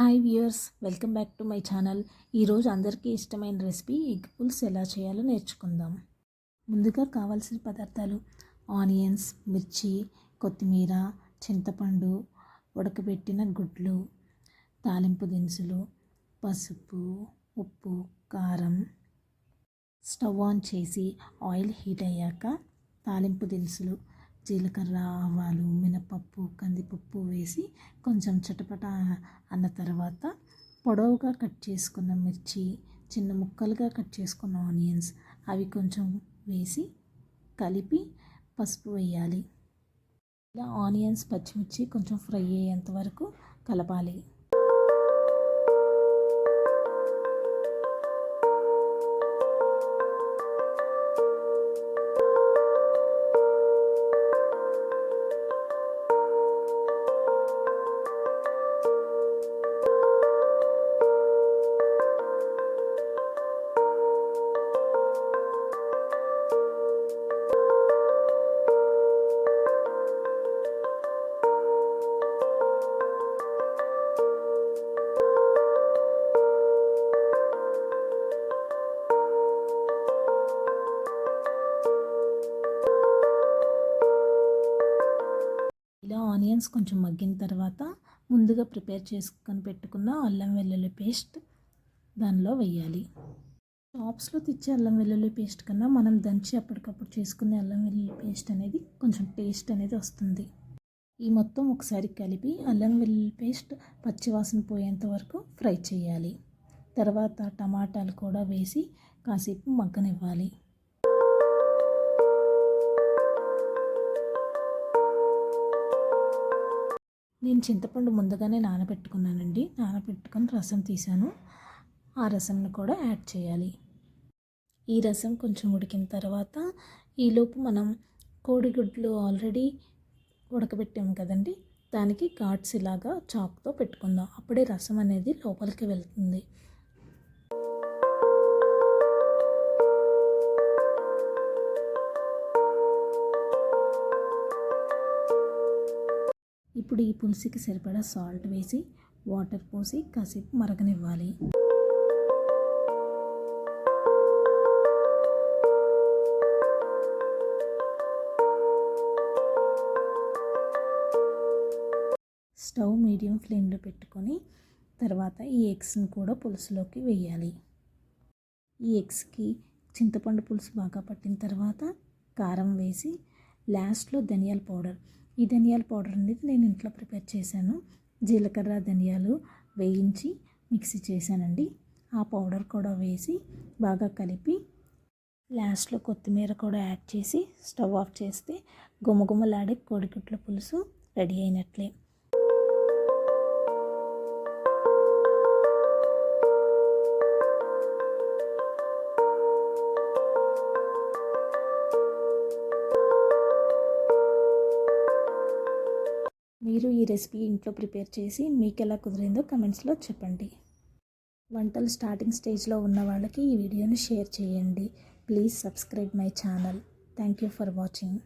Hi viewers, welcome back to my channel. ఈరోజు అందరికీ ఇష్టమైన రెసిపీ ఎగ్ పుల్స్ ఎలా చేయాలో నేర్చుకుందాం. ముందుగా కావాల్సిన పదార్థాలు: ఆనియన్స్, మిర్చి, కొత్తిమీర, చింతపండు, ఉడకబెట్టిన గుడ్లు, తాలింపు దినుసులు, పసుపు, ఉప్పు, కారం. స్టవ్ ఆన్ చేసి ఆయిల్ హీట్ అయ్యాక తాలింపు దినుసులు జీలకర్ర, ఆవాలు, మినపప్పు, కందిపప్పు వేసి కొంచెం చిటపట అన్న తర్వాత పొడవుగా కట్ చేసుకున్న మిర్చి, చిన్న ముక్కలుగా కట్ చేసుకున్న ఆనియన్స్ అవి కొంచెం వేసి కలిపి పసుపు వేయాలి. ఇలా ఆనియన్స్, పచ్చిమిర్చి కొంచెం ఫ్రై అయ్యేంత వరకు కలపాలి. ఇలా ఆనియన్స్ కొంచెం మగ్గిన తర్వాత ముందుగా ప్రిపేర్ చేసుకొని పెట్టుకున్న అల్లం వెల్లుల్లి పేస్ట్ దానిలో వేయాలి. షాప్స్లో తెచ్చే అల్లం వెల్లుల్లి పేస్ట్ కన్నా మనం దంచి అప్పటికప్పుడు చేసుకునే అల్లం వెల్లుల్లి పేస్ట్ అనేది కొంచెం టేస్ట్ అనేది వస్తుంది. ఈ మొత్తం ఒకసారి కలిపి అల్లం వెల్లుల్లి పేస్ట్ పచ్చివాసన పోయేంత వరకు ఫ్రై చేయాలి. తర్వాత టమాటాలు కూడా వేసి కాసేపు మగ్గనివ్వాలి. నేను చింతపండు ముందుగానే నానబెట్టుకున్నానండి. నానబెట్టుకొని రసం తీసాను. ఆ రసంను కూడా యాడ్ చేయాలి. ఈ రసం కొంచెం ఉడికిన తర్వాత ఈలోపు మనం కోడిగుడ్లు ఆల్రెడీ ఉడకబెట్టాము కదండి, దానికి ఘాట్స్ ఇలాగా చాక్తో పెట్టుకుందాం. అప్పుడే రసం అనేది లోపలికి వెళ్తుంది. ఇప్పుడు ఈ పులుసుకి సరిపడా సాల్ట్ వేసి వాటర్ పోసి కాసేపు మరగనివ్వాలి. స్టవ్ మీడియం ఫ్లేమ్లో పెట్టుకొని తర్వాత ఈ ఎగ్స్ని కూడా పులుసులోకి వేయాలి. ఈ ఎగ్స్కి చింతపండు పులుసు బాగా పట్టిన తర్వాత కారం వేసి లాస్ట్లో ధనియాల పౌడర్. ఈ ధనియాల పౌడర్ అనేది నేను ఇంట్లో ప్రిపేర్ చేశాను. జీలకర్ర, ధనియాలు వేయించి మిక్సీ చేశానండి. ఆ పౌడర్ కూడా వేసి బాగా కలిపి లాస్ట్లో కొత్తిమీర కూడా యాడ్ చేసి స్టవ్ ఆఫ్ చేస్తే గుమగుమలాడే కోడిగుడ్ల పులుసు రెడీ అయినట్లే. మీరు ఈ రెసిపీ ఇంట్లో ప్రిపేర్ చేసి మీకు ఎలా కుదిరిందో కమెంట్స్లో చెప్పండి. వంటలు స్టార్టింగ్ స్టేజ్లో ఉన్న వాళ్ళకి ఈ వీడియోని షేర్ చేయండి. Please subscribe my channel. Thank you for watching.